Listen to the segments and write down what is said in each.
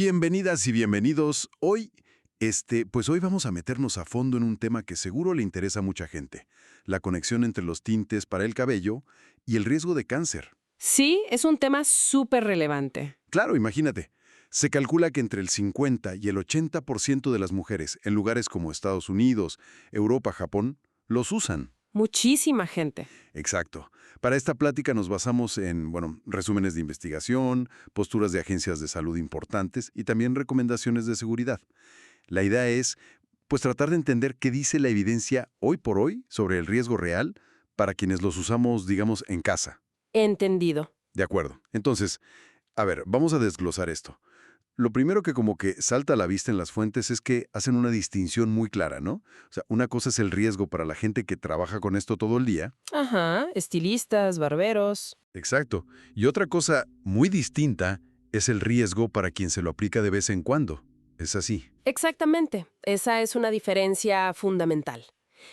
Bienvenidas y bienvenidos. Hoy vamos a meternos a fondo en un tema que seguro le interesa a mucha gente, la conexión entre los tintes para el cabello y el riesgo de cáncer. Sí, es un tema súper relevante. Claro, imagínate, se calcula que entre el 50 y el 80% de las mujeres en lugares como Estados Unidos, Europa, Japón, los usan. Muchísima gente. Exacto. Para esta plática nos basamos en, resúmenes de investigación, posturas de agencias de salud importantes y también recomendaciones de seguridad. La idea es, tratar de entender qué dice la evidencia hoy por hoy sobre el riesgo real para quienes los usamos, digamos, en casa. Entendido. De acuerdo. Entonces, a ver, vamos a desglosar esto. Lo primero que como que salta a la vista en las fuentes es que hacen una distinción muy clara, ¿no? O sea, una cosa es el riesgo para la gente que trabaja con esto todo el día. Ajá, estilistas, barberos. Exacto. Y otra cosa muy distinta es el riesgo para quien se lo aplica de vez en cuando. Es así. Exactamente. Esa es una diferencia fundamental.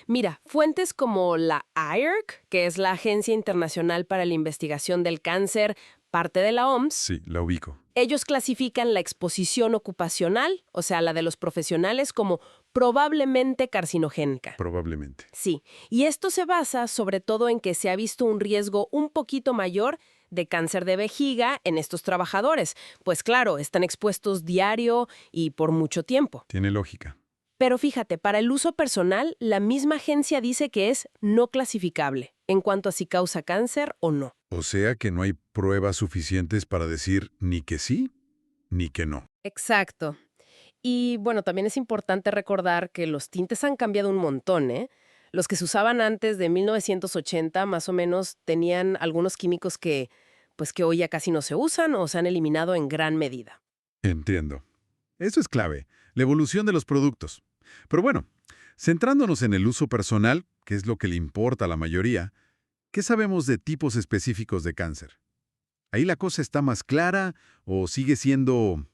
Mira, fuentes como la IARC, que es la Agencia Internacional para la Investigación del Cáncer, parte de la OMS, Sí, la ubico. ellos clasifican la exposición ocupacional, o sea, la de los profesionales, como probablemente carcinogénica. Probablemente. Sí, y esto se basa sobre todo en que se ha visto un riesgo un poquito mayor de cáncer de vejiga en estos trabajadores, pues claro, están expuestos diario y por mucho tiempo. Tiene lógica. Pero fíjate, para el uso personal, la misma agencia dice que es no clasificable en cuanto a si causa cáncer o no. O sea que no hay pruebas suficientes para decir ni que sí, ni que no. Exacto. Y bueno, también es importante recordar que los tintes han cambiado un montón, ¿eh? Los que se usaban antes de 1980 más o menos tenían algunos químicos que hoy ya casi no se usan o se han eliminado en gran medida. Entiendo. Eso es clave, la evolución de los productos. Pero bueno, centrándonos en el uso personal, que es lo que le importa a la mayoría, ¿qué sabemos de tipos específicos de cáncer? ¿Ahí la cosa está más clara o sigue siendo,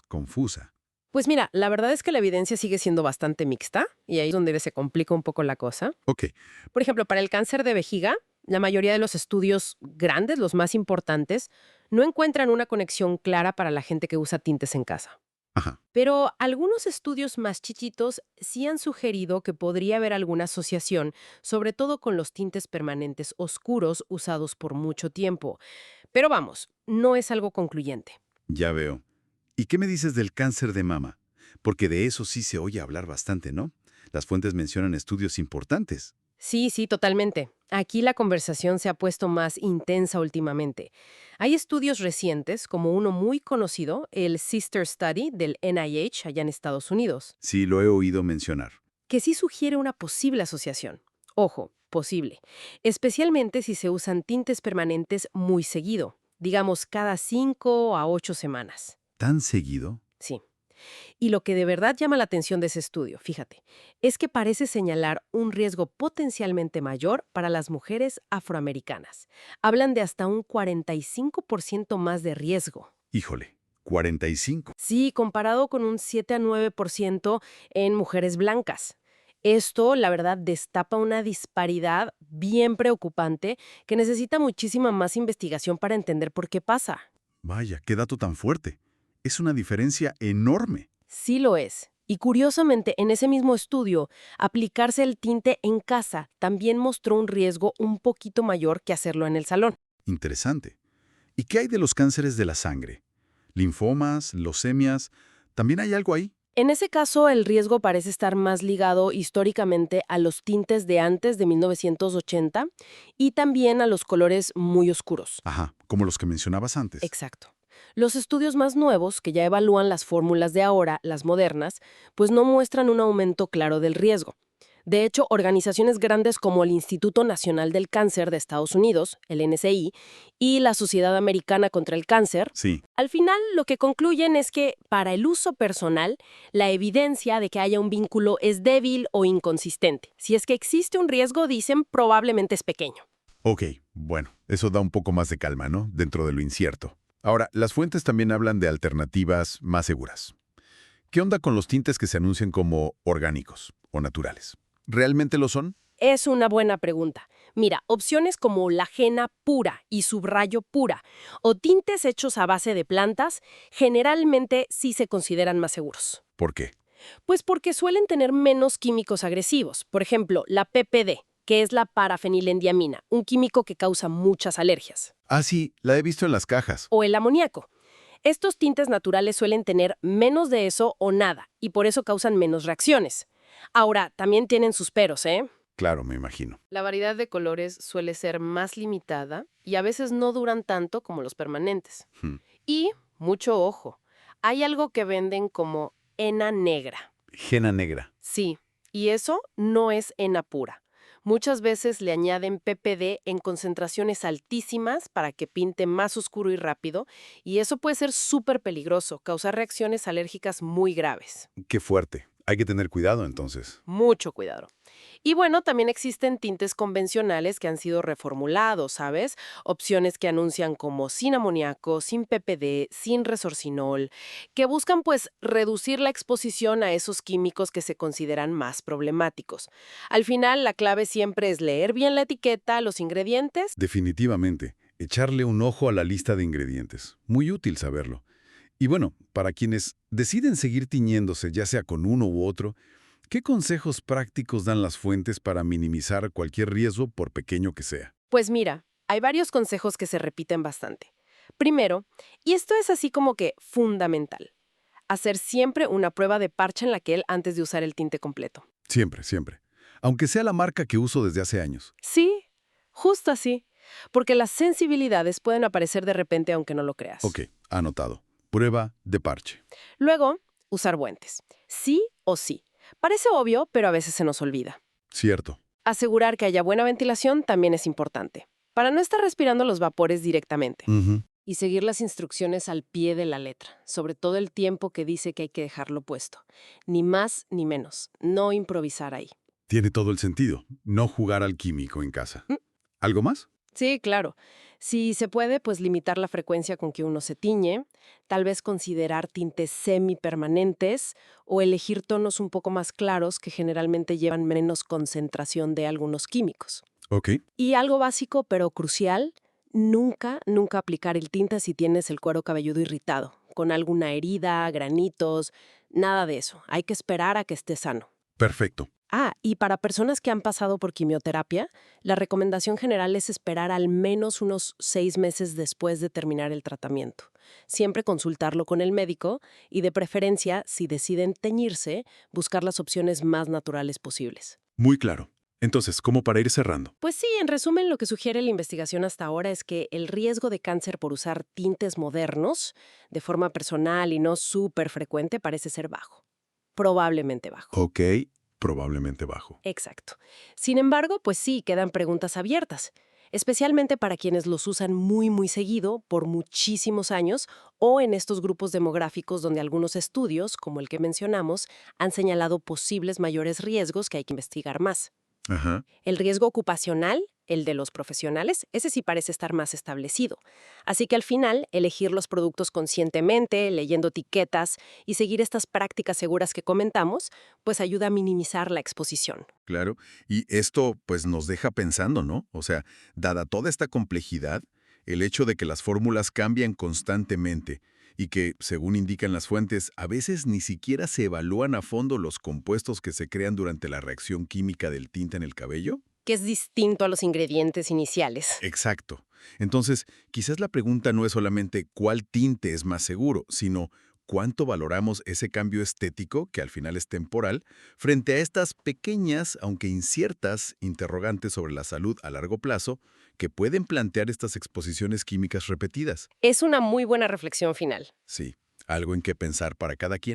confusa? Pues mira, la verdad es que la evidencia sigue siendo bastante mixta y ahí es donde se complica un poco la cosa. Ok, Por ejemplo, para el cáncer de vejiga, la mayoría de los estudios grandes, los más importantes, no encuentran una conexión clara para la gente que usa tintes en casa. ajá. Pero algunos estudios más chiquitos sí han sugerido que podría haber alguna asociación, sobre todo con los tintes permanentes oscuros usados por mucho tiempo. Pero vamos, no es algo concluyente. Ya veo. ¿Y qué me dices del cáncer de mama? Porque de eso sí se oye hablar bastante, ¿no? Las fuentes mencionan estudios importantes. Sí, sí, totalmente. Aquí la conversación se ha puesto más intensa últimamente. Hay estudios recientes, como uno muy conocido, el Sister Study del NIH allá en Estados Unidos, Sí, lo he oído mencionar. que sí sugiere una posible asociación. Ojo, posible. Especialmente si se usan tintes permanentes muy seguido, digamos cada 5 a 8 semanas. ¿Tan seguido? Sí. Y lo que de verdad llama la atención de ese estudio, fíjate, es que parece señalar un riesgo potencialmente mayor para las mujeres afroamericanas. Hablan de hasta un 45% más de riesgo. Híjole, 45. Sí, comparado con un 7 a 9% en mujeres blancas. Esto, la verdad, destapa una disparidad bien preocupante que necesita muchísima más investigación para entender por qué pasa. Vaya, qué dato tan fuerte. Es una diferencia enorme. Sí lo es. Y curiosamente, en ese mismo estudio, aplicarse el tinte en casa también mostró un riesgo un poquito mayor que hacerlo en el salón. Interesante. ¿Y qué hay de los cánceres de la sangre? Linfomas, leucemias, ¿también hay algo ahí? En ese caso, el riesgo parece estar más ligado históricamente a los tintes de antes de 1980 y también a los colores muy oscuros. Ajá, como los que mencionabas antes. Exacto. Los estudios más nuevos, que ya evalúan las fórmulas de ahora, las modernas, pues no muestran un aumento claro del riesgo. De hecho, organizaciones grandes como el Instituto Nacional del Cáncer de Estados Unidos, el NCI, y la Sociedad Americana contra el Cáncer, Sí, al final lo que concluyen es que, para el uso personal, la evidencia de que haya un vínculo es débil o inconsistente. Si es que existe un riesgo, dicen, probablemente es pequeño. ok, bueno, eso da un poco más de calma, ¿no? Dentro de lo incierto. Ahora, las fuentes también hablan de alternativas más seguras. ¿Qué onda con los tintes que se anuncian como orgánicos o naturales? ¿Realmente lo son? Es una buena pregunta. Mira, opciones como la henna pura y subrayo pura o tintes hechos a base de plantas generalmente sí se consideran más seguros. ¿Por qué? Pues porque suelen tener menos químicos agresivos. Por ejemplo, la PPD, que es la parafenilendiamina, un químico que causa muchas alergias. Ah, sí, la he visto en las cajas. O el amoníaco. Estos tintes naturales suelen tener menos de eso o nada, y por eso causan menos reacciones. Ahora, también tienen sus peros, ¿eh? Claro, me imagino. La variedad de colores suele ser más limitada y a veces no duran tanto como los permanentes. Hmm. Y, mucho ojo, hay algo que venden como henna negra. Henna negra. Sí, y eso no es henna pura. Muchas veces le añaden PPD en concentraciones altísimas para que pinte más oscuro y rápido, y eso puede ser súper peligroso, causar reacciones alérgicas muy graves. Qué fuerte. Hay que tener cuidado entonces. Mucho cuidado. Y bueno, también existen tintes convencionales que han sido reformulados, ¿sabes? Opciones que anuncian como sin amoníaco, sin PPD, sin resorcinol, que buscan pues reducir la exposición a esos químicos que se consideran más problemáticos. Al final, la clave siempre es leer bien la etiqueta, los ingredientes. Definitivamente. Echarle un ojo a la lista de ingredientes. Muy útil saberlo. Y bueno, para quienes deciden seguir tiñéndose, ya sea con uno u otro, ¿qué consejos prácticos dan las fuentes para minimizar cualquier riesgo, por pequeño que sea? Pues mira, hay varios consejos que se repiten bastante. Primero, y esto es así como que fundamental, hacer siempre una prueba de parche en la piel antes de usar el tinte completo. Siempre, siempre. Aunque sea la marca que uso desde hace años. Sí, justo así, porque las sensibilidades pueden aparecer de repente aunque no lo creas. Ok, anotado. Prueba de parche. Luego, usar guantes. Sí o sí. Parece obvio, pero a veces se nos olvida. Cierto. Asegurar que haya buena ventilación también es importante, para no estar respirando los vapores directamente. Ujú. Y seguir las instrucciones al pie de la letra, sobre todo el tiempo que dice que hay que dejarlo puesto. Ni más ni menos, no improvisar ahí. Tiene todo el sentido. No jugar al químico en casa. Mm. ¿Algo más? Sí, claro. Si se puede, pues limitar la frecuencia con que uno se tiñe, tal vez considerar tintes semipermanentes o elegir tonos un poco más claros que generalmente llevan menos concentración de algunos químicos. Ok. Y algo básico pero crucial, nunca aplicar el tinte si tienes el cuero cabelludo irritado, con alguna herida, granitos, nada de eso. Hay que esperar a que esté sano. Perfecto. Ah, y para personas que han pasado por quimioterapia, la recomendación general es esperar al menos unos 6 meses después de terminar el tratamiento. Siempre consultarlo con el médico y, de preferencia, si deciden teñirse, buscar las opciones más naturales posibles. Muy claro. Entonces, ¿cómo para ir cerrando? Pues sí, en resumen, lo que sugiere la investigación hasta ahora es que el riesgo de cáncer por usar tintes modernos, de forma personal y no súper frecuente, parece ser bajo. Probablemente bajo. Ok, probablemente bajo. Exacto. Sin embargo, pues sí, quedan preguntas abiertas, especialmente para quienes los usan muy seguido, por muchísimos años, o en estos grupos demográficos donde algunos estudios, como el que mencionamos, han señalado posibles mayores riesgos que hay que investigar más. Ajá. El riesgo ocupacional, el de los profesionales, ese sí parece estar más establecido. Así que al final, elegir los productos conscientemente, leyendo etiquetas y seguir estas prácticas seguras que comentamos, pues ayuda a minimizar la exposición. Claro. Y esto, pues, nos deja pensando, ¿no? O sea, dada toda esta complejidad, el hecho de que las fórmulas cambian constantemente y que, según indican las fuentes, a veces ni siquiera se evalúan a fondo los compuestos que se crean durante la reacción química del tinte en el cabello. Que es distinto a los ingredientes iniciales. Exacto. Entonces, quizás la pregunta no es solamente cuál tinte es más seguro, sino cuánto valoramos ese cambio estético, que al final es temporal, frente a estas pequeñas, aunque inciertas, interrogantes sobre la salud a largo plazo que pueden plantear estas exposiciones químicas repetidas. Es una muy buena reflexión final. Sí, algo en qué pensar para cada quien.